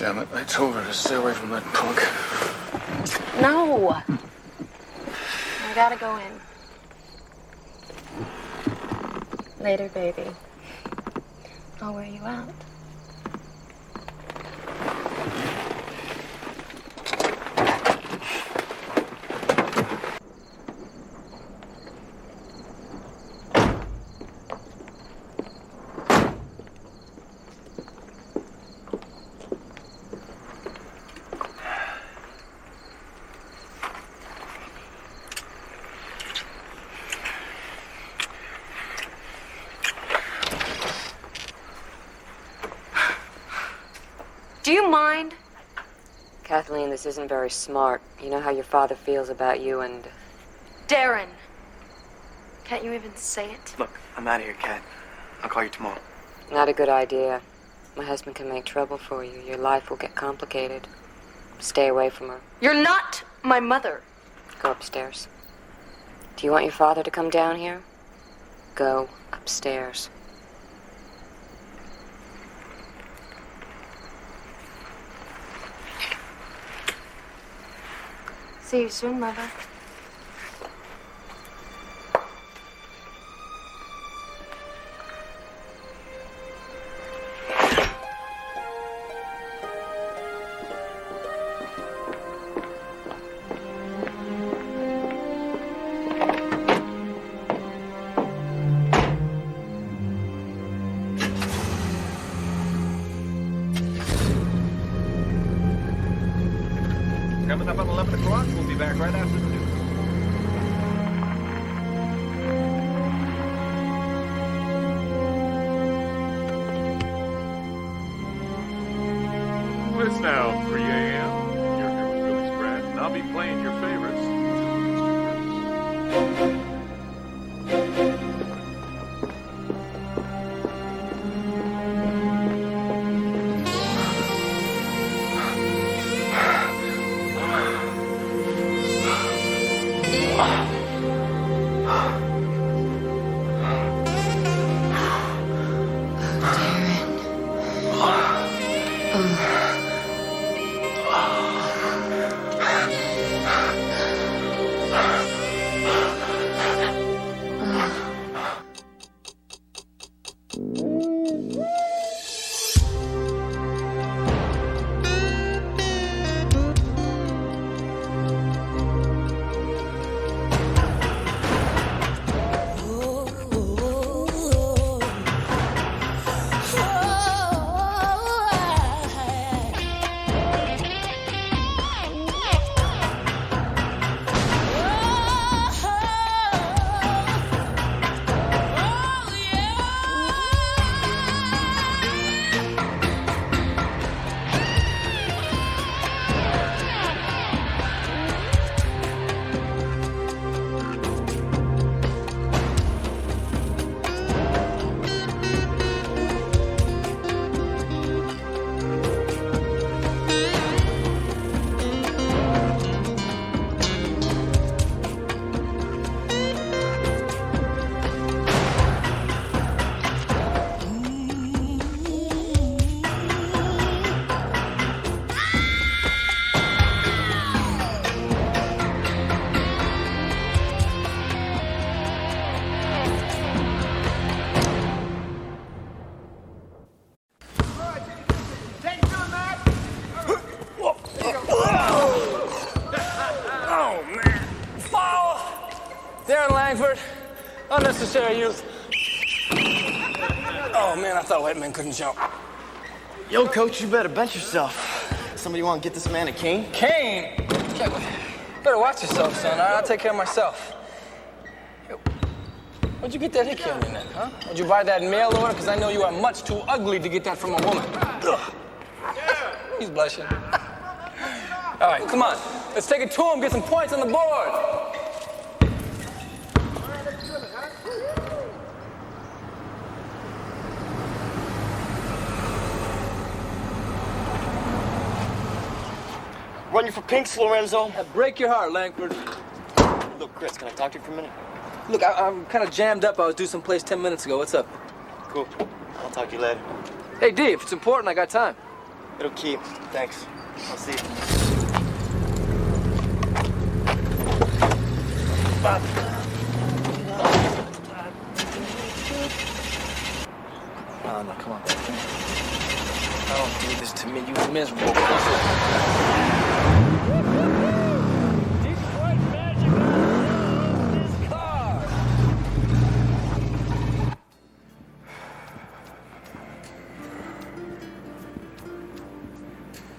Damn it, I told her to stay away from that punk. No! I gotta go in. Later, baby. I'll wear you out. Do you mind? Kathleen, this isn't very smart. You know how your father feels about you and... Darren! Can't you even say it? Look, I'm out of here, Kat. I'll call you tomorrow. Not a good idea. My husband can make trouble for you. Your life will get complicated. Stay away from her. You're not my mother. Go upstairs. Do you want your father to come down here? Go upstairs. See you soon, Mother. Coming up on 11 o'clock. We'll be back right after the news. It's now 3 a.m. You're here with Billy Spratt, and I'll be playing your favorites. Unnecessary use. Oh, man, I thought white men couldn't jump. Yo, coach, you better bench yourself. Somebody want to get this man a cane? Cane? Better watch yourself, son. All right, I'll take care of myself. Yo, where'd you get that hickey on your neck, huh? Did you buy that mail order? Because I know you are much too ugly to get that from a woman. Ugh. He's blushing. All right, come on. Let's take it to him, get some points on the board. Run you for pinks, Lorenzo. Break your heart, Langford. Look, Chris, can I talk to you for a minute? Look, I'm kind of jammed up. I was due someplace 10 minutes ago. What's up? Cool. I'll talk to you later. Hey, D, if it's important, I got time. It'll keep. Thanks. I'll see you. No, come on. I don't do this to me, you miserable pussy.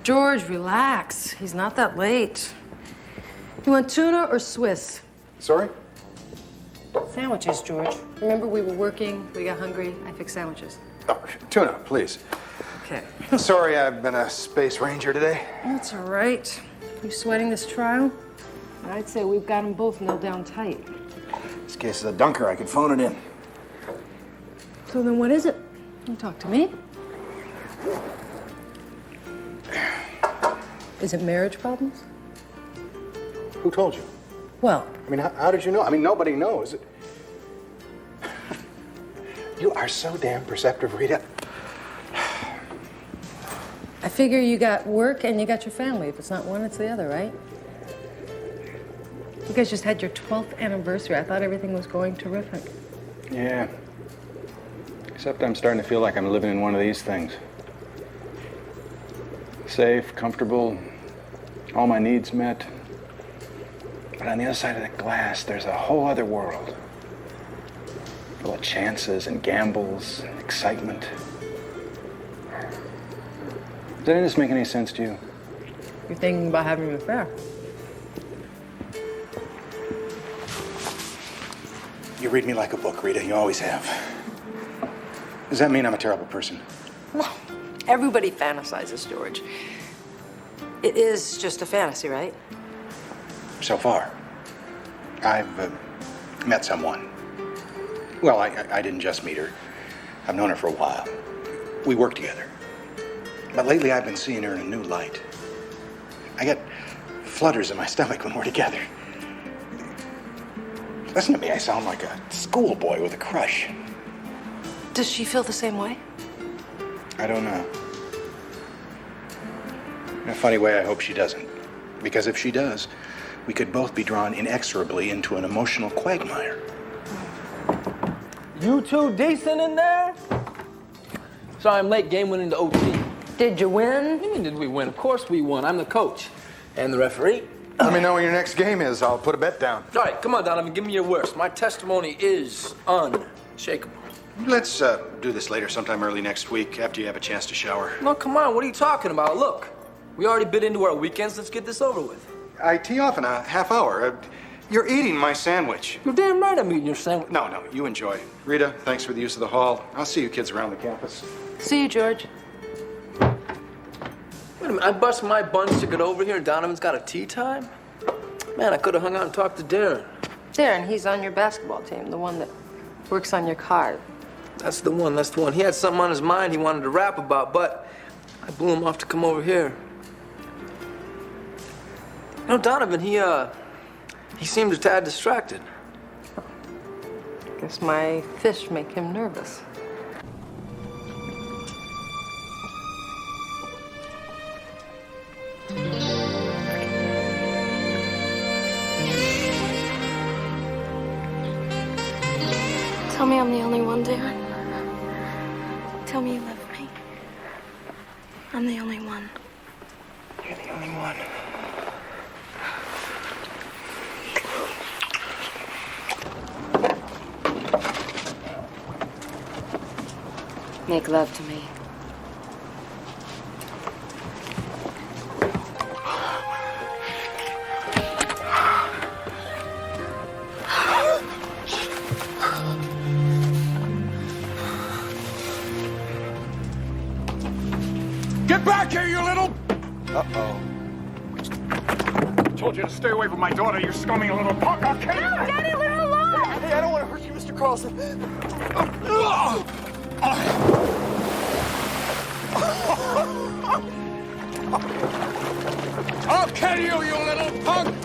George, relax. He's not that late. You want tuna or Swiss? Sorry? Sandwiches, George. Remember, we were working, we got hungry. I fixed sandwiches. Oh, tuna, please. Okay. Sorry I've been a space ranger today. That's all right. You sweating this trial? I'd say we've got them both nailed down tight. This case is a dunker. I could phone it in. So then what is it? You talk to me. Is it marriage problems? Who told you? Well, I mean, how did you know? I mean, nobody knows. You are so damn perceptive, Rita. I figure you got work and you got your family. If it's not one, it's the other, right? You guys just had your 12th anniversary. I thought everything was going terrific. Yeah. Except I'm starting to feel like I'm living in one of these things. Safe, comfortable, all my needs met. But on the other side of the glass, there's a whole other world. Full of chances and gambles, and excitement. Does any of this make any sense to you? You're thinking about having an affair. You read me like a book, Rita. You always have. Does that mean I'm a terrible person? No. Everybody fantasizes, George. It is just a fantasy, right? So far. I've met someone. Well, I didn't just meet her. I've known her for a while. We work together. But lately I've been seeing her in a new light. I get flutters in my stomach when we're together. Listen to me, I sound like a schoolboy with a crush. Does she feel the same way? I don't know. In a funny way, I hope she doesn't. Because if she does, we could both be drawn inexorably into an emotional quagmire. You two decent in there? Sorry, I'm late. Game went into OT. Did you win? What do you mean, did we win? Of course we won. I'm the coach. And the referee. Let me know when your next game is. I'll put a bet down. All right, come on, Donovan. Give me your worst. My testimony is unshakable. Let's do this later, sometime early next week, after you have a chance to shower. No, come on. What are you talking about? Look, we already bit into our weekends. Let's get this over with. I tee off in a half hour. You're eating my sandwich. You're damn right I'm eating your sandwich. No, you enjoy. Rita, thanks for the use of the hall. I'll see you kids around the campus. See you, George. Wait a minute. I bust my buns to get over here and Donovan's got a tea time? Man, I could have hung out and talked to Darren. Darren, he's on your basketball team, the one that works on your car. That's the one. He had something on his mind he wanted to rap about, but I blew him off to come over here. You know, Donovan, he seemed a tad distracted. Guess my fish make him nervous. Tell me I'm the only one, Darren. Tell me you love me. I'm the only one. You're the only one. Make love to me. Get back here, you little... Uh-oh. Told you to stay away from my daughter, you scummy little punk. I'll kill you. Daddy, leave her alone! Hey, I don't want to hurt you, Mr. Carlson. I'll kill you, you little punk!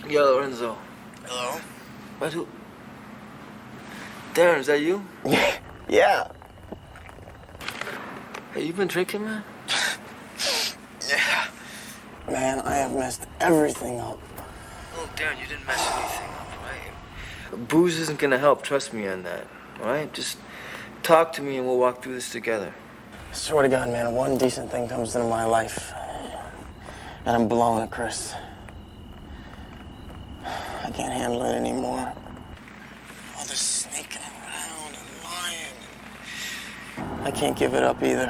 Yo, Lorenzo. Hello? What, who? Darren, is that you? Yeah. Hey, you been drinking, man? Yeah. Man, I have messed everything up. Oh, Darren, you didn't mess anything up, right? Booze isn't gonna help, trust me on that, all right? Just talk to me and we'll walk through this together. I swear to God, man, one decent thing comes into my life, and I'm blowing it, Chris. I can't handle it anymore. All this sneaking around and lying. I can't give it up either.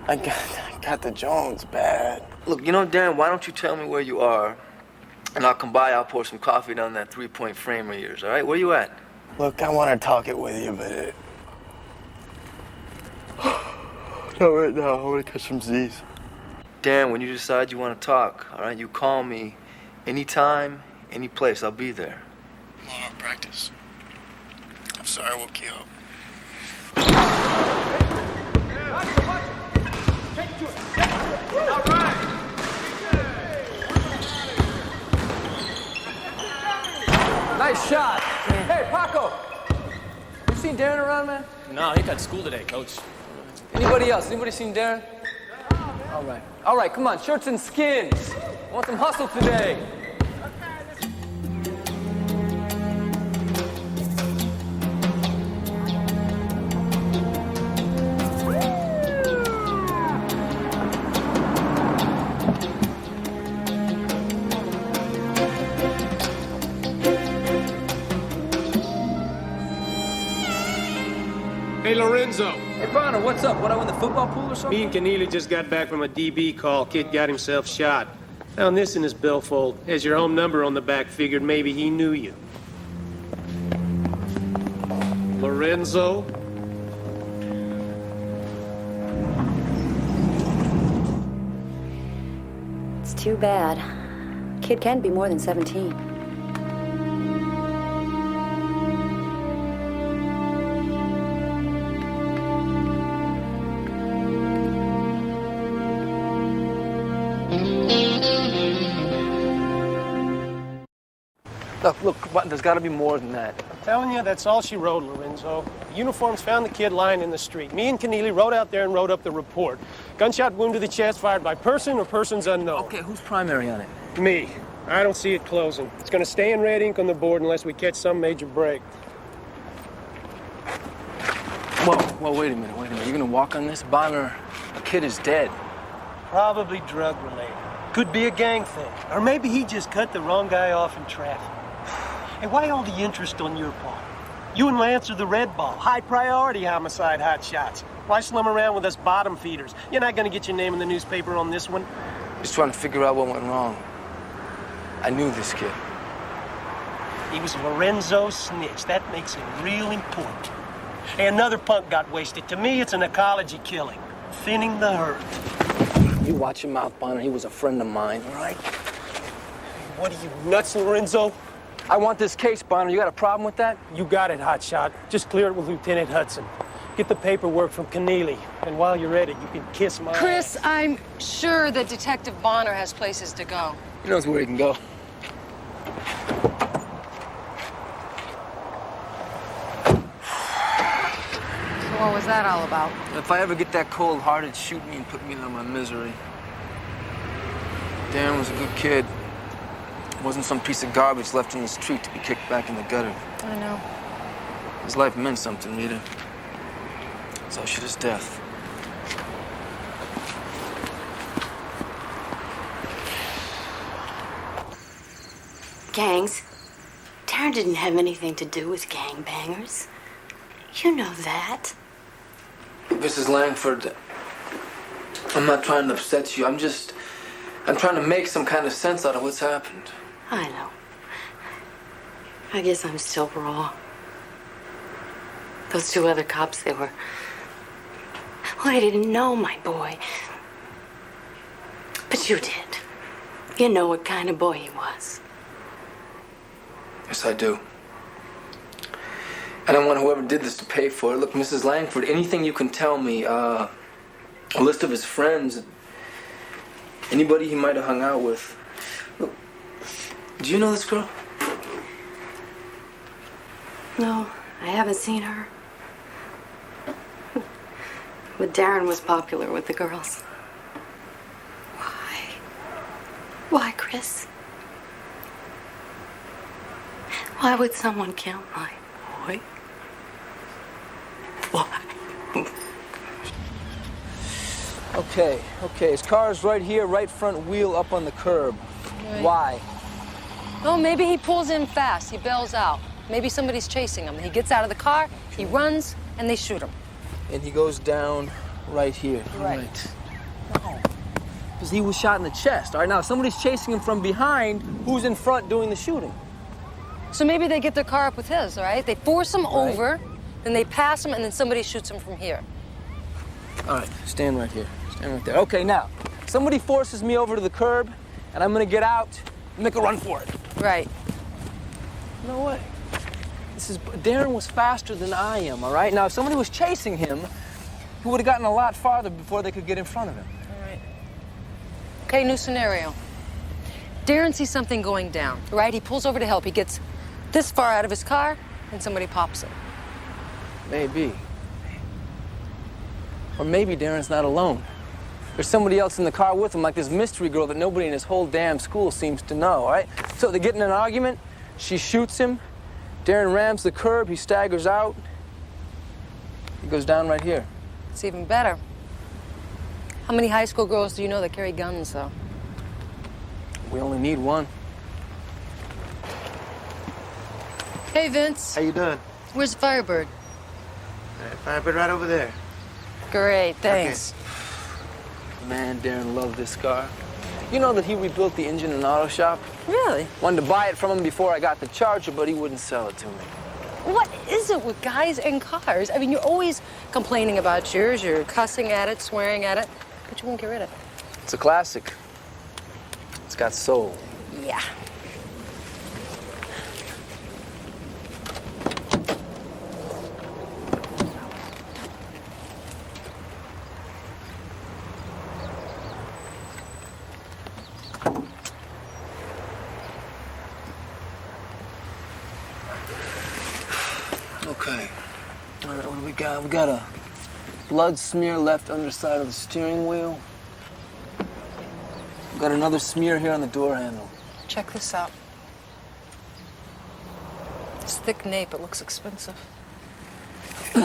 I got the Jones bad. Look, you know, Darren, why don't you tell me where you are, and I'll come by, I'll pour some coffee down that 3-point frame of yours, all right? Where you at? Look, I want to talk it with you, but not right now. I want to catch some Z's. Darren, when you decide you want to talk, all right, you call me anytime, any place. I'll be there. I'm on practice. I'm sorry I woke you up. Nice shot. Hey, Paco. You seen Darren around, man? No, he got school today, Coach. Anybody else? Anybody seen Darren? All right. All right, come on. Shirts and skins. I want some hustle today. Hey, Lorenzo. Hey, Bonner, what's up? What, I win the football pool or something? Me and Keneally just got back from a DB call. Kid got himself shot. Found this in his billfold. Has your home number on the back. Figured maybe he knew you. Lorenzo? It's too bad. Kid can't be more than 17. Look, there's got to be more than that. I'm telling you, that's all she wrote, Lorenzo. The uniforms found the kid lying in the street. Me and Keneally rode out there and wrote up the report. Gunshot wound to the chest fired by person or persons unknown. Okay, who's primary on it? Me. I don't see it closing. It's going to stay in red ink on the board unless we catch some major break. Whoa, wait a minute. You're going to walk on this? Bonner, the kid is dead. Probably drug-related. Could be a gang thing. Or maybe he just cut the wrong guy off in traffic. Hey, why all the interest on your part? You and Lance are the red ball, high-priority homicide hotshots. Why slum around with us bottom feeders? You're not going to get your name in the newspaper on this one. Just trying to figure out what went wrong. I knew this kid. He was Lorenzo's snitch. That makes him real important. Hey, another punk got wasted. To me, it's an ecology killing. Thinning the herd. You watch your mouth, Bonner. He was a friend of mine, all right? What are you, nuts, Lorenzo? I want this case, Bonner. You got a problem with that? You got it, hotshot. Just clear it with Lieutenant Hudson. Get the paperwork from Keneally. And while you're at it, you can kiss my Chris, ass. I'm sure that Detective Bonner has places to go. He knows where he can go. So what was that all about? If I ever get that cold-hearted, shoot me and put me out of my misery. Darren was a good kid. Wasn't some piece of garbage left in the street to be kicked back in the gutter. I know. His life meant something, Rita. So should his death. Gangs. Darren didn't have anything to do with gangbangers. You know that. Mrs. Langford, I'm not trying to upset you. I'm trying to make some kind of sense out of what's happened. I know. I guess I'm still raw. Those two other cops, they were... Well, I didn't know my boy. But you did. You know what kind of boy he was. Yes, I do. And I want whoever did this to pay for it. Look, Mrs. Langford, anything you can tell me, a list of his friends, anybody he might have hung out with. Look, Do you know this girl? No, I haven't seen her. But Darren was popular with the girls. Why? Why, Chris? Why would someone kill my boy? Why? Okay. His car's right here, right front wheel up on the curb. Right. Why? Oh, maybe he pulls in fast. He bails out. Maybe somebody's chasing him. He gets out of the car, he runs, and they shoot him. And he goes down right here. Right. No. Because he was shot in the chest. All right, now, if somebody's chasing him from behind, who's in front doing the shooting? So maybe they get their car up with his, all right? They force him over, then they pass him, and then somebody shoots him from here. All right, stand right here. Stand right there. Okay, now, somebody forces me over to the curb, and I'm gonna get out and make a run for it. Right. No way. Darren was faster than I am, all right? Now, if somebody was chasing him, he would have gotten a lot farther before they could get in front of him. All right. Okay, new scenario. Darren sees something going down, right? He pulls over to help. He gets this far out of his car, and somebody pops him. Maybe. Or maybe Darren's not alone. There's somebody else in the car with him, like this mystery girl that nobody in his whole damn school seems to know, all right? So they get in an argument, she shoots him, Darren rams the curb, he staggers out, he goes down right here. It's even better. How many high school girls do you know that carry guns, though? We only need one. Hey, Vince. How you doing? Where's the Firebird? Firebird right over there. Great, thanks. Man, Darren loved this car. You know that he rebuilt the engine in an auto shop? Really? Wanted to buy it from him before I got the Charger, but he wouldn't sell it to me. What is it with guys and cars? I mean, you're always complaining about yours, you're cussing at it, swearing at it, but you won't get rid of it. It's a classic. It's got soul. Yeah. Okay. All right, what do we got? We got a blood smear left underside of the steering wheel. We got another smear here on the door handle. Check this out. It's thick nape. It looks expensive. All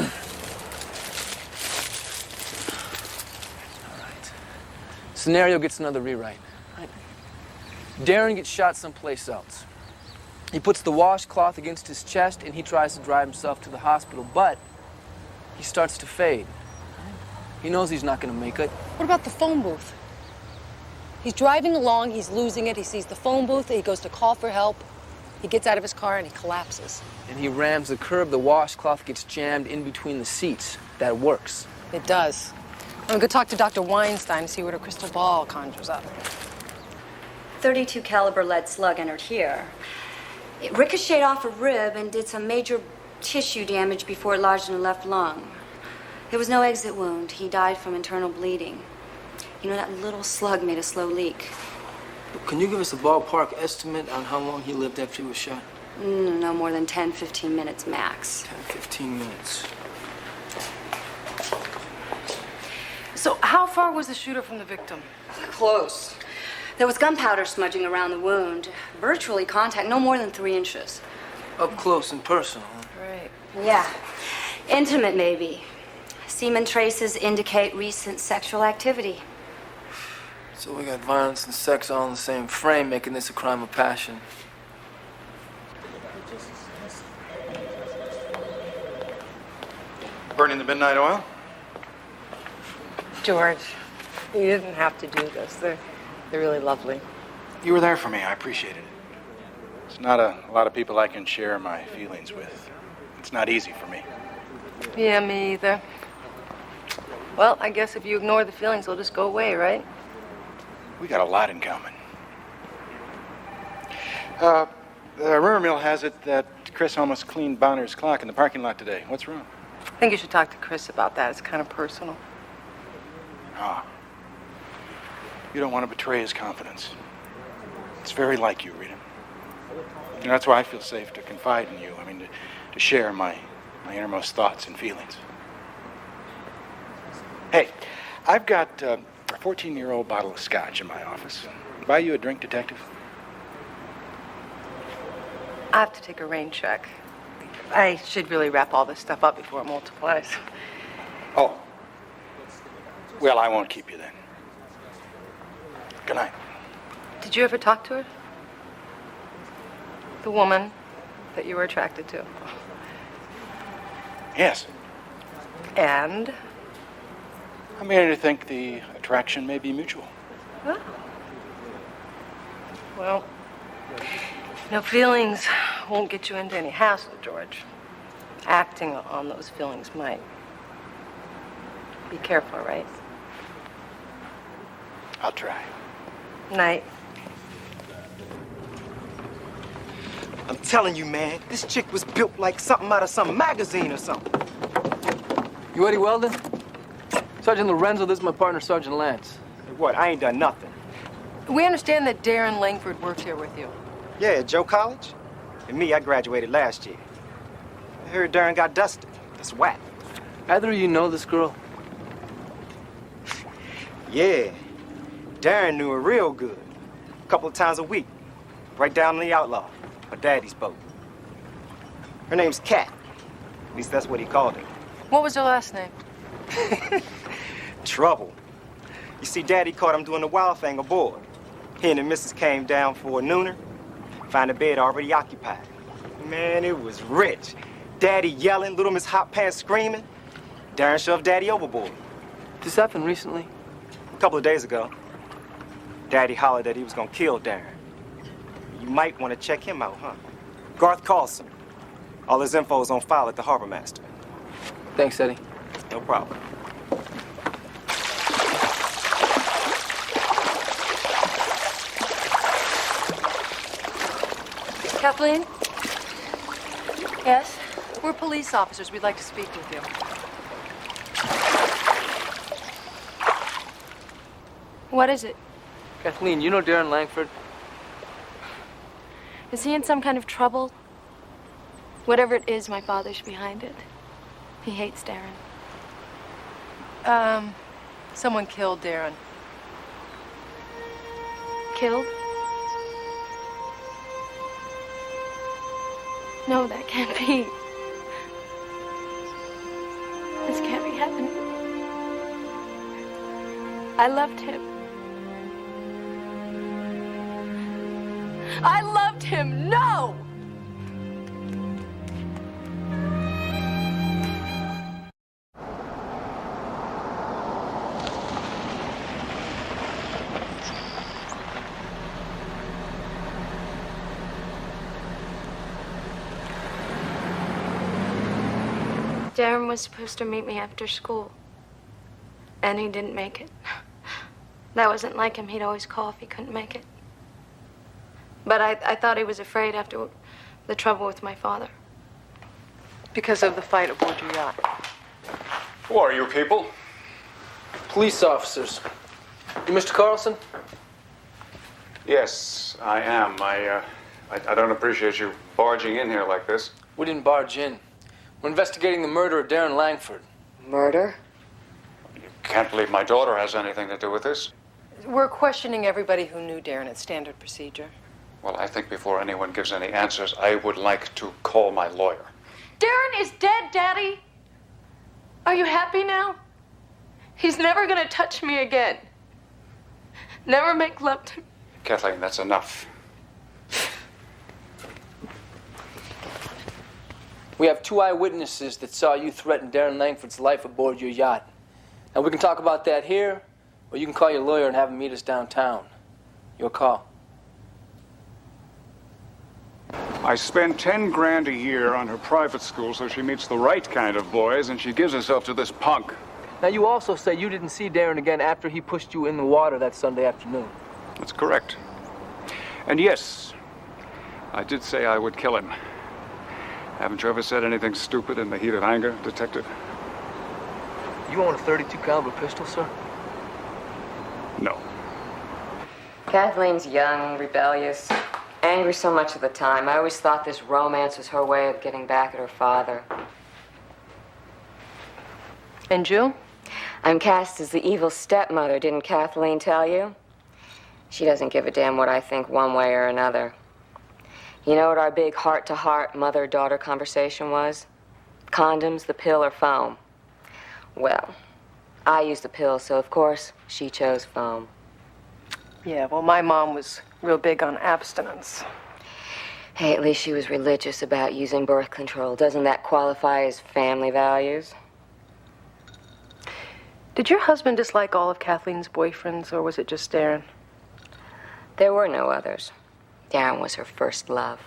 right. Scenario gets another rewrite. Right. Darren gets shot someplace else. He puts the washcloth against his chest and he tries to drive himself to the hospital, but he starts to fade. He knows he's not going to make it. What about the phone booth? He's driving along, he's losing it, he sees the phone booth, he goes to call for help, he gets out of his car and he collapses. And he rams the curb, the washcloth gets jammed in between the seats. That works. It does. I'm gonna go talk to Dr. Weinstein to see what a crystal ball conjures up. .32 caliber lead slug entered here. It ricocheted off a rib and did some major tissue damage before it lodged in the left lung. There was no exit wound. He died from internal bleeding. You know, that little slug made a slow leak. Can you give us a ballpark estimate on how long he lived after he was shot? No more than 10, 15 minutes max. 10, 15 minutes. So how far was the shooter from the victim? Close. There was gunpowder smudging around the wound. Virtually contact, no more than 3 inches. Up close and personal. Right. Yeah. Intimate, maybe. Semen traces indicate recent sexual activity. So we got violence and sex all in the same frame, making this a crime of passion. Burning the midnight oil? George, you didn't have to do this. They're really lovely. You were there for me. I appreciated it. It's not a lot of people I can share my feelings with. It's not easy for me. Yeah, me either. Well, I guess if you ignore the feelings, they'll just go away, right? We got a lot in common. Rumor mill has it that Chris almost cleaned Bonner's clock in the parking lot today. What's wrong? I think you should talk to Chris about that. It's kind of personal. Ah. You don't want to betray his confidence. It's very like you, Rita. And that's why I feel safe to confide in you. I mean, to share my innermost thoughts and feelings. Hey, I've got a 14-year-old bottle of scotch in my office. Buy you a drink, detective? I have to take a rain check. I should really wrap all this stuff up before it multiplies. Oh. Well, I won't keep you then. Good night. Did you ever talk to her? The woman that you were attracted to? Yes. And? I'm beginning to think the attraction may be mutual. Oh. Well, no feelings won't get you into any hassle, George. Acting on those feelings might. Be careful, right? I'll try. Night. I'm telling you, man, this chick was built like something out of some magazine or something. You Eddie Weldon? Sergeant Lorenzo, this is my partner, Sergeant Lance. Hey, what? I ain't done nothing. We understand that Darren Langford works here with you. Yeah, at Joe College? And me, I graduated last year. I heard Darren got dusted. That's whack. Either of you know this girl? Yeah. Darren knew her real good. A couple of times a week. Right down in the Outlaw. My daddy's boat. Her name's Kat. At least that's what he called her. What was her last name? Trouble. You see, Daddy caught him doing the wild thing aboard. He and the missus came down for a nooner. Found the bed already occupied. Man, it was rich. Daddy yelling, little Miss Hot Pants screaming. Darren shoved Daddy overboard. This happened recently? A couple of days ago. Daddy hollered that he was gonna kill Darren. You might want to check him out, huh? Garth Carlson. All his info's on file at the Harbor Master. Thanks, Eddie. No problem. Kathleen? Yes? We're police officers. We'd like to speak with you. What is it? Kathleen, you know Darren Langford? Is he in some kind of trouble? Whatever it is, my father's behind it. He hates Darren. Someone killed Darren. Killed? No, that can't be. This can't be happening. I loved him. I loved him. No! Darren was supposed to meet me after school, and he didn't make it. That wasn't like him. He'd always call if he couldn't make it. But I thought he was afraid after the trouble with my father. Because of the fight aboard your yacht. Who are you people? Police officers. You Mr. Carlson? Yes, I am. I don't appreciate you barging in here like this. We didn't barge in. We're investigating the murder of Darren Langford. Murder? You can't believe my daughter has anything to do with this. We're questioning everybody who knew Darren. It's standard procedure. Well, I think before anyone gives any answers, I would like to call my lawyer. Darren is dead, Daddy. Are you happy now? He's never gonna touch me again. Never make love to me. Kathleen, that's enough. We have 2 eyewitnesses that saw you threaten Darren Langford's life aboard your yacht. Now, we can talk about that here, or you can call your lawyer and have him meet us downtown. Your call. I spend 10 grand a year on her private school so she meets the right kind of boys, and she gives herself to this punk. Now, you also say you didn't see Darren again after he pushed you in the water that Sunday afternoon. That's correct. And yes, I did say I would kill him. Haven't you ever said anything stupid in the heat of anger, Detective? You own a .32 caliber pistol, sir? No. Kathleen's young, rebellious, Angry so much of the time. I always thought this romance was her way of getting back at her father. And you? I'm cast as the evil stepmother, didn't Kathleen tell you? She doesn't give a damn what I think one way or another. You know what our big heart-to-heart mother-daughter conversation was? Condoms, the pill, or foam? Well, I used the pill, so of course she chose foam. Yeah, well, my mom was real big on abstinence. Hey, at least she was religious about using birth control. Doesn't that qualify as family values? Did your husband dislike all of Kathleen's boyfriends, or was it just Darren? There were no others. Darren was her first love.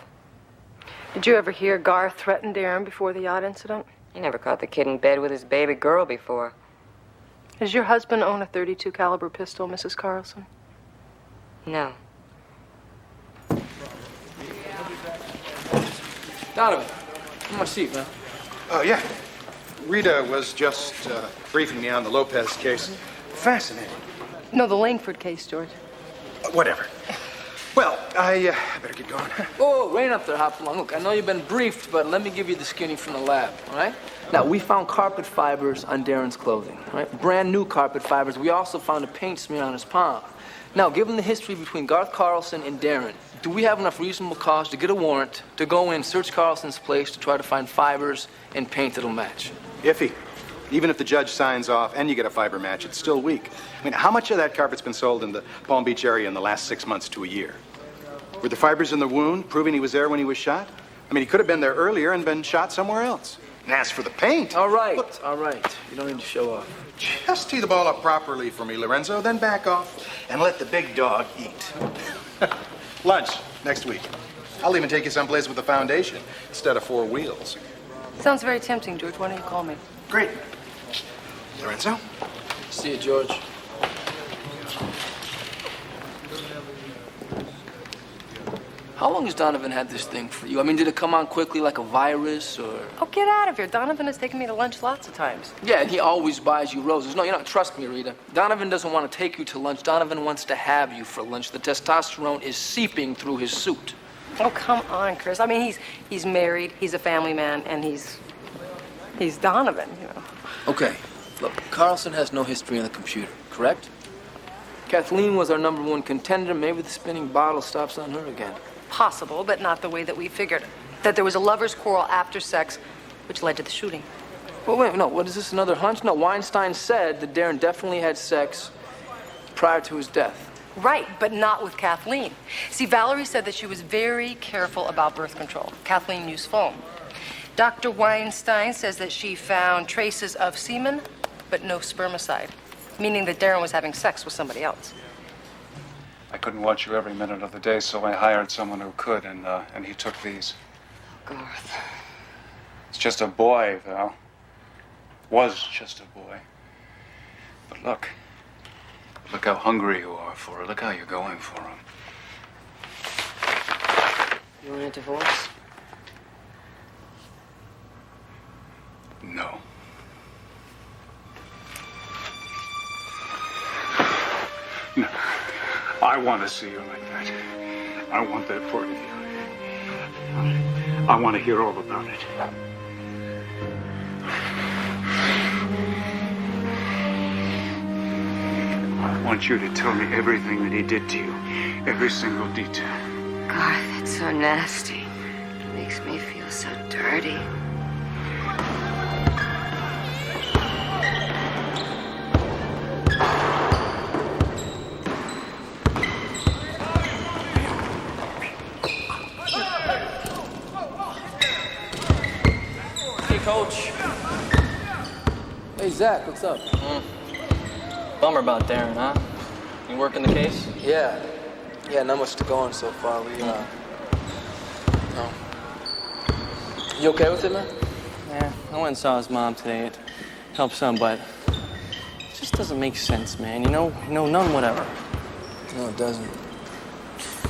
Did you ever hear Garth threaten Darren before the yacht incident? He never caught the kid in bed with his baby girl before. Does your husband own a .32 caliber pistol, Mrs. Carlson? No. Donovan, come my seat, man. Oh, yeah. Rita was just briefing me on the Lopez case. Fascinating. No, the Langford case, George. Whatever. Well, I better get going. Oh, rain up there, Hopalong. Look, I know you've been briefed, but let me give you the skinny from the lab, all right? Now, we found carpet fibers on Darren's clothing, all right? Brand new carpet fibers. We also found a paint smear on his palm. Now, given the history between Garth Carlson and Darren, do we have enough reasonable cause to get a warrant to go in, search Carlson's place to try to find fibers and paint that'll match? Iffy. Even if the judge signs off and you get a fiber match, it's still weak. I mean, how much of that carpet's been sold in the Palm Beach area in the last 6 months to a year? Were the fibers in the wound proving he was there when he was shot? I mean, he could have been there earlier and been shot somewhere else. And as for the paint... All right, all right. You don't need to show off. Just tee the ball up properly for me, Lorenzo, then back off and let the big dog eat. Lunch, next week. I'll even take you someplace with a foundation instead of 4 wheels. Sounds very tempting, George. Why don't you call me? Great. Lorenzo? See you, George. How long has Donovan had this thing for you? I mean, did it come on quickly like a virus, or...? Oh, get out of here. Donovan has taken me to lunch lots of times. Yeah, and he always buys you roses. No, you don't trust me, Rita. Donovan doesn't want to take you to lunch. Donovan wants to have you for lunch. The testosterone is seeping through his suit. Oh, come on, Chris. I mean, he's married, he's a family man, and he's Donovan, you know. Okay, look, Carlson has no history on the computer, correct? Kathleen was our #1 contender. Maybe the spinning bottle stops on her again. Possible, but not the way that we figured. That there was a lover's quarrel after sex, which led to the shooting. Well, wait, no, what is this, another hunch? No, Weinstein said that Darren definitely had sex prior to his death. Right, but not with Kathleen. See, Valerie said that she was very careful about birth control. Kathleen used foam. Dr. Weinstein says that she found traces of semen, but no spermicide, meaning that Darren was having sex with somebody else. I couldn't watch you every minute of the day, so I hired someone who could, and he took these. Garth. It's just a boy, Val. Was just a boy. But look how hungry you are for her. Look how you're going for him. You want a divorce? No. No. I want to see you like that. I want that part of you. I want to hear all about it. I want you to tell me everything that he did to you. Every single detail. Garth, that's so nasty. It makes me feel so dirty. Hey, Coach. Hey, Zach, what's up? Bummer about Darren, huh? You working the case? Yeah, not much to go on so far. No. You okay with it, man? Yeah, I went and saw his mom today. It helped some, but it just doesn't make sense, man. You know, none whatever. No, it doesn't.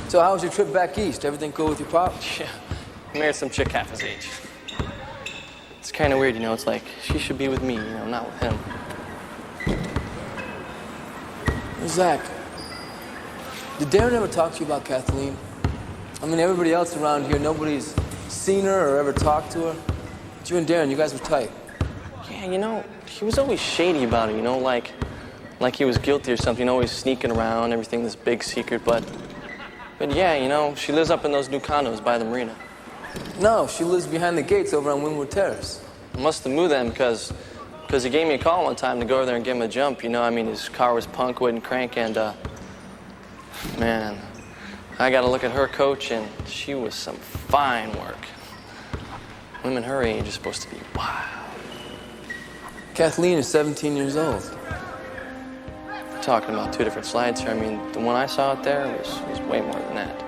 So how was your trip back east? Everything cool with your pop? Yeah, I married some chick half his age. It's kind of weird, you know. It's like she should be with me, you know, not with him. Zach, did Darren ever talk to you about Kathleen? I mean, everybody else around here, nobody's seen her or ever talked to her. But you and Darren, you guys were tight. Yeah, you know, he was always shady about it, you know, like he was guilty or something, always sneaking around, everything this big secret, but yeah, you know, she lives up in those new condos by the marina. No, she lives behind the gates over on Windward Terrace. I must have moved then because he gave me a call one time to go over there and give him a jump, you know, I mean, his car was punk, wouldn't crank, and, man, I got to look at her coach, and she was some fine work. Women her age are supposed to be wild. Kathleen is 17 years old. We're talking about two different slides here. I mean, the one I saw out there was way more than that.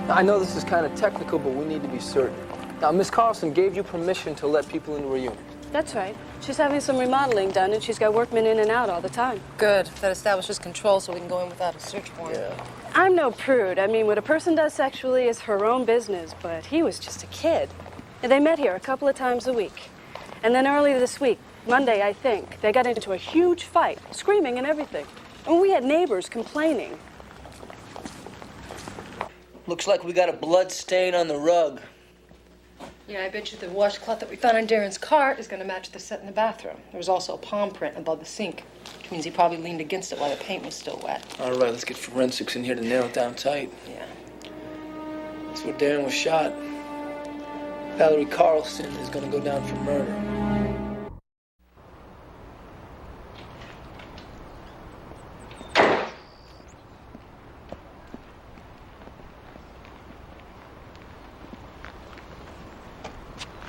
I know this is kind of technical, but we need to be certain. Now, Miss Carlson gave you permission to let people into her unit. That's right. She's having some remodeling done, and she's got workmen in and out all the time. Good. That establishes control so we can go in without a search warrant. Yeah. I'm no prude. I mean, what a person does sexually is her own business, but he was just a kid. And they met here a couple of times a week. And then earlier this week, Monday, I think, they got into a huge fight, screaming and everything. And we had neighbors complaining. Looks like we got a blood stain on the rug. Yeah, I bet you the washcloth that we found in Darren's cart is going to match the set in the bathroom. There was also a palm print above the sink, which means he probably leaned against it while the paint was still wet. All right, let's get forensics in here to nail it down tight. Yeah. That's where Darren was shot. Valerie Carlson is going to go down for murder.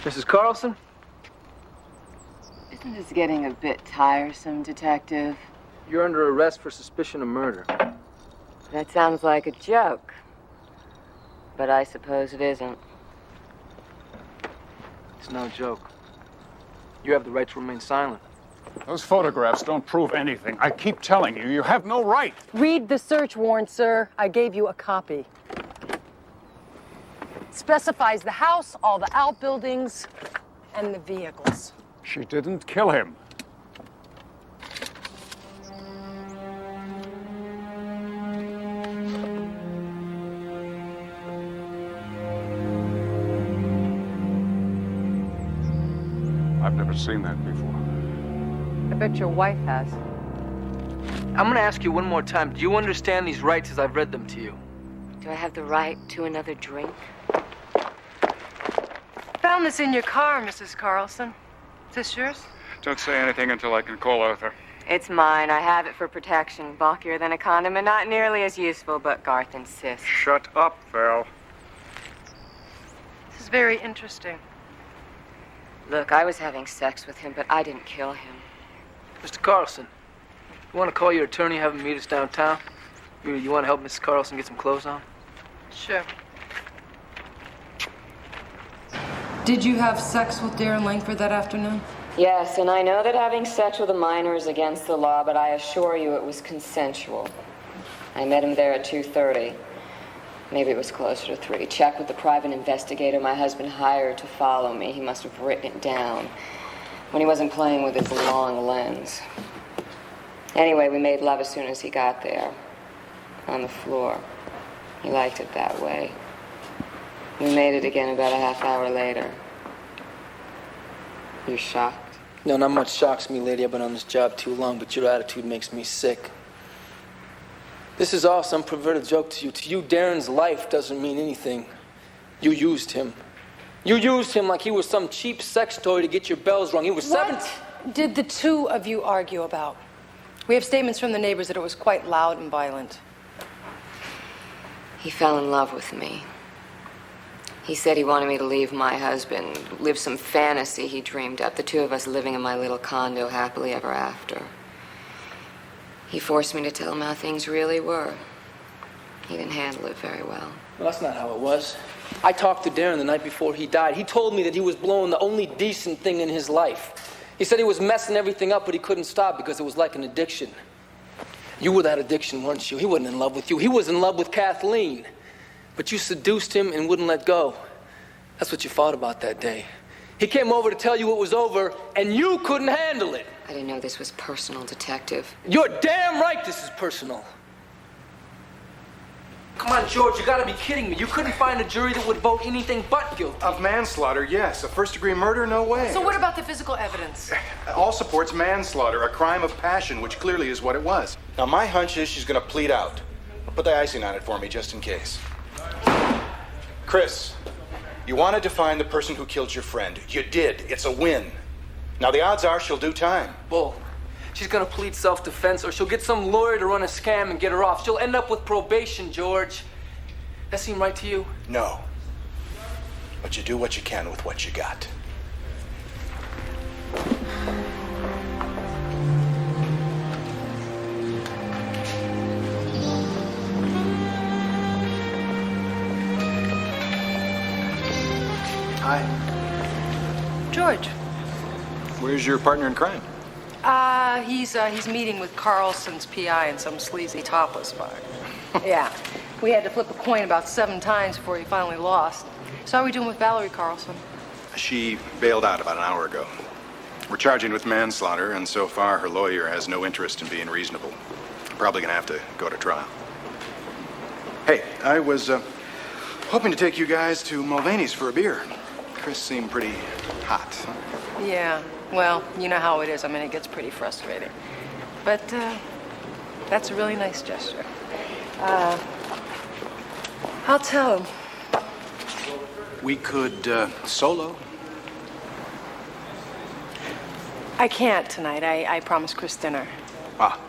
Mrs. Carlson? Isn't this getting a bit tiresome, Detective? You're under arrest for suspicion of murder. That sounds like a joke. But I suppose it isn't. It's no joke. You have the right to remain silent. Those photographs don't prove anything. I keep telling you, you have no right. Read the search warrant, sir. I gave you a copy. Specifies the house, all the outbuildings, and the vehicles. She didn't kill him. I've never seen that before. I bet your wife has. I'm going to ask you one more time. Do you understand these rights as I've read them to you? Do I have the right to another drink? Found this in your car, Mrs. Carlson. Is this yours? Don't say anything until I can call Arthur. It's mine. I have it for protection. Bulkier than a condom and not nearly as useful, but Garth insists. Shut up, Val. This is very interesting. Look, I was having sex with him, but I didn't kill him. Mr. Carlson, you want to call your attorney, have him meet us downtown? You want to help Mrs. Carlson get some clothes on? Sure. Did you have sex with Darren Langford that afternoon? Yes, and I know that having sex with a minor is against the law, but I assure you it was consensual. I met him there at 2:30. Maybe it was closer to 3. Check with the private investigator my husband hired to follow me. He must have written it down when he wasn't playing with his long lens. Anyway, we made love as soon as he got there, on the floor. He liked it that way. We made it again about a half hour later. You shocked? No, not much shocks me, lady. I've been on this job too long, but your attitude makes me sick. This is all some perverted joke to you. To you, Darren's life doesn't mean anything. You used him. You used him like he was some cheap sex toy to get your bells rung. He was 17. What did the two of you argue about? We have statements from the neighbors that it was quite loud and violent. He fell in love with me. He said he wanted me to leave my husband, live some fantasy he dreamed up, the two of us living in my little condo happily ever after. He forced me to tell him how things really were. He didn't handle it very well. Well, that's not how it was. I talked to Darren the night before he died. He told me that he was blowing the only decent thing in his life. He said he was messing everything up, but he couldn't stop because it was like an addiction. You were that addiction, weren't you? He wasn't in love with you. He was in love with Kathleen. But you seduced him and wouldn't let go. That's what you fought about that day. He came over to tell you it was over, and you couldn't handle it. I didn't know this was personal, Detective. You're damn right this is personal. Come on, George, you gotta be kidding me. You couldn't find a jury that would vote anything but guilty. Of manslaughter, yes. A first-degree murder, no way. So what about the physical evidence? All supports manslaughter, a crime of passion, which clearly is what it was. Now, my hunch is she's gonna plead out. Put the icing on it for me, just in case. Chris, you wanted to find the person who killed your friend. You did. It's a win. Now, the odds are she'll do time. Bull. She's gonna plead self-defense, or she'll get some lawyer to run a scam and get her off. She'll end up with probation, George. That seem right to you? No. But you do what you can with what you got. Hi. George. Where's your partner in crime? He's meeting with Carlsons' PI in some sleazy topless bar. Yeah. We had to flip a coin about 7 times before he finally lost. So how are we doing with Valerie Carlson? She bailed out about an hour ago. We're charging with manslaughter, and so far her lawyer has no interest in being reasonable. Probably gonna have to go to trial. Hey, I was hoping to take you guys to Mulvaney's for a beer. Chris seemed pretty hot. Yeah. Well, you know how it is. I mean, it gets pretty frustrating. But that's a really nice gesture. I'll tell him. We could solo. I can't tonight. I promised Chris dinner. Ah.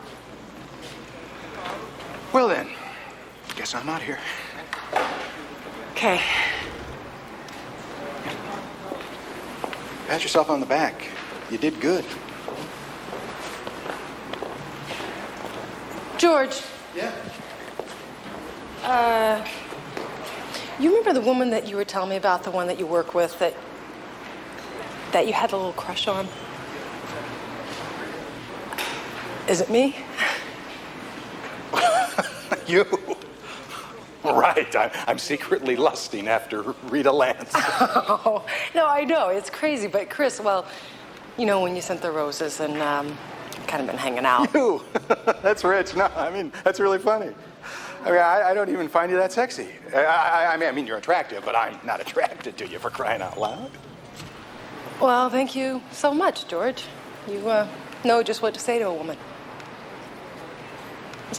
Well then, guess I'm out here. Okay. Pat yourself on the back. You did good. George. Yeah? You remember the woman that you were telling me about, the one that you work with, that you had a little crush on? Is it me? You? Right. I'm secretly lusting after Rita Lance. Oh, no, I know. It's crazy. But Chris, well, you know, when you sent the roses and kind of been hanging out. You? That's rich. No, I mean, that's really funny. I mean, I don't even find you that sexy. I mean, you're attractive, but I'm not attracted to you, for crying out loud. Well, thank you so much, George. You know just what to say to a woman.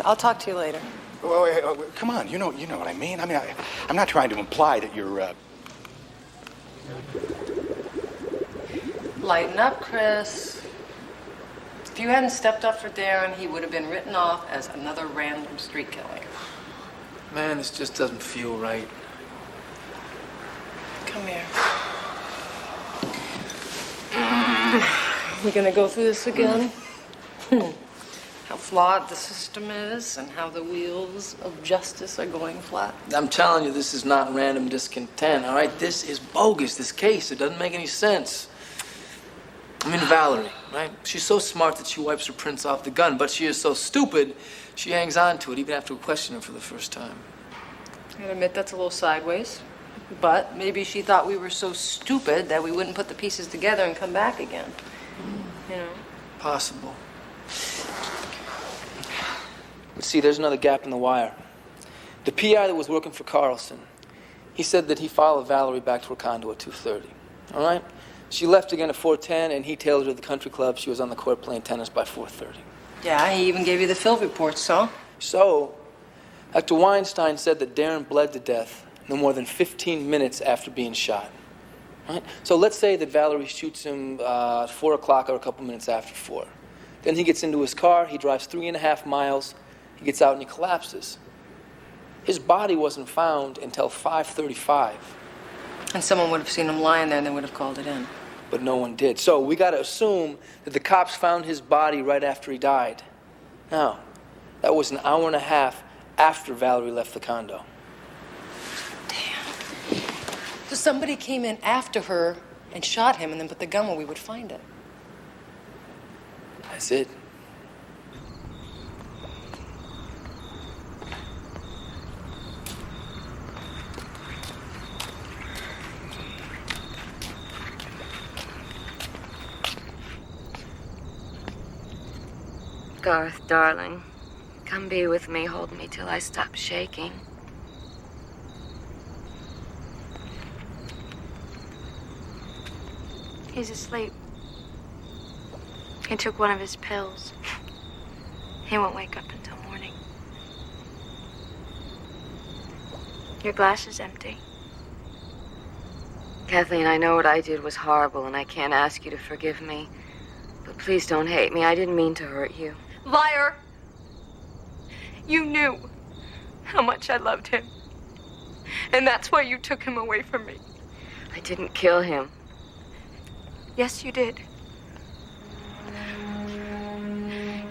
I'll talk to you later. Wait, come on, you know what I mean. I mean, I'm not trying to imply that you're. Lighten up, Chris. If you hadn't stepped up for Darren, he would have been written off as another random street killing. Man, this just doesn't feel right. Come here. We're gonna go through this again? How flawed the system is and how the wheels of justice are going flat. I'm telling you, this is not random discontent, all right? This is bogus, this case. It doesn't make any sense. I mean, Valerie, right? She's so smart that she wipes her prints off the gun, but she is so stupid, she hangs on to it even after we question her for the first time. I admit that's a little sideways, but maybe she thought we were so stupid that we wouldn't put the pieces together and come back again. You know? Possible. But see, there's another gap in the wire. The PI that was working for Carlson, he said that he followed Valerie back to her condo at 2:30, all right? She left again at 4:10, and he tailed her to the country club. She was on the court playing tennis by 4:30. Yeah, he even gave you the field reports, so? So, Dr. Weinstein said that Darren bled to death no more than 15 minutes after being shot. Right? So let's say that Valerie shoots him at 4 o'clock or a couple minutes after 4. Then he gets into his car, he drives 3.5 miles, he gets out and he collapses. His body wasn't found until 5:35. And someone would have seen him lying there and they would have called it in. But no one did. So we got to assume that the cops found his body right after he died. Now, that was an hour and a half after Valerie left the condo. Damn. So somebody came in after her and shot him and then put the gun where we would find it. That's it. Garth, darling, come be with me. Hold me till I stop shaking. He's asleep. He took one of his pills. He won't wake up until morning. Your glass is empty. Kathleen, I know what I did was horrible, and I can't ask you to forgive me. But please don't hate me. I didn't mean to hurt you. Liar! You knew how much I loved him. And that's why you took him away from me. I didn't kill him. Yes, you did.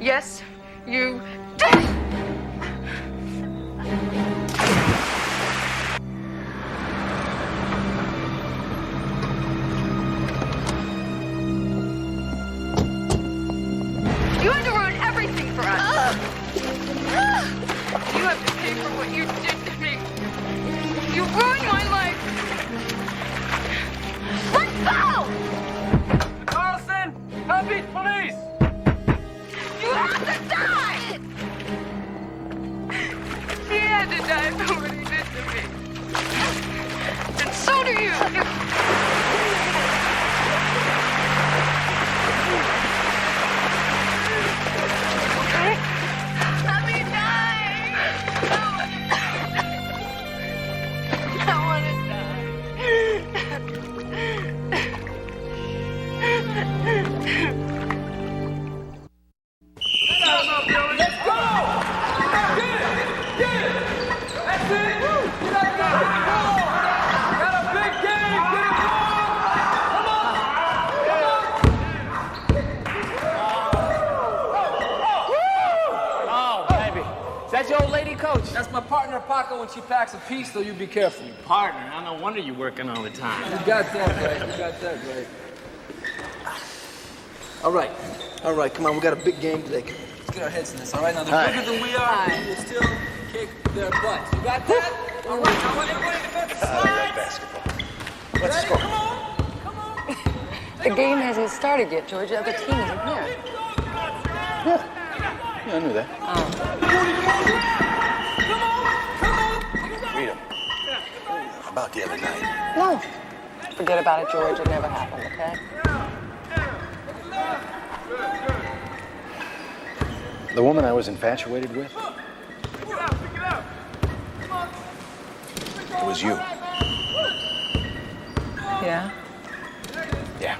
Yes, you did! You had to ruin everything for us. You have to pay for what you did to me. You ruined my life. Let's go! Carlson! Palm Beach Police! You have to die! He had to die for what he did to me. And so do you. Let me die! I want to Let's go! Get it! Get it! That's it! Get up there! Come on! Got a big game! Get it going! Come on! Oh, baby. Is that your old lady, Coach? That's my partner, Paco, when she packs a piece, so you be careful. Partner, I no wonder you working all the time. You got that, Greg. You got that, Greg. All right, come on. We got a big game today. Let's get our heads in this, all right? Now, they're bigger than we are, and we'll still kick their butts. You got that? All right, I want everybody to defend the slides. Basketball. Let's go. Come on. The game hasn't started yet, George. The other team isn't here. Yeah, I knew that. Rita, about the other night. No. Forget about it, George. It never happened, okay? The woman I was infatuated with? It was you. Yeah? Yeah.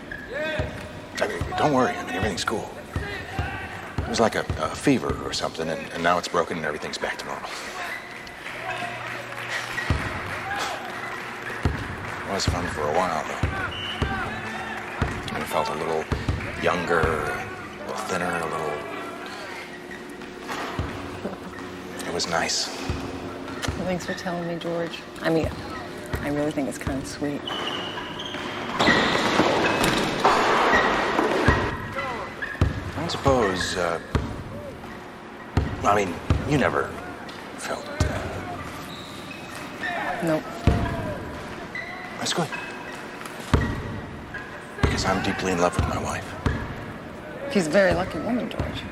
I mean, don't worry. I mean, everything's cool. It was like a fever or something, and now it's broken and everything's back to normal. It was fun for a while, though. I felt a little younger, a little thinner, a little... It was nice. Well, thanks for telling me, George. I mean, I really think it's kind of sweet. I suppose, I mean, you never felt... Nope. That's good. Because I'm deeply in love with my wife. She's a very lucky woman, George.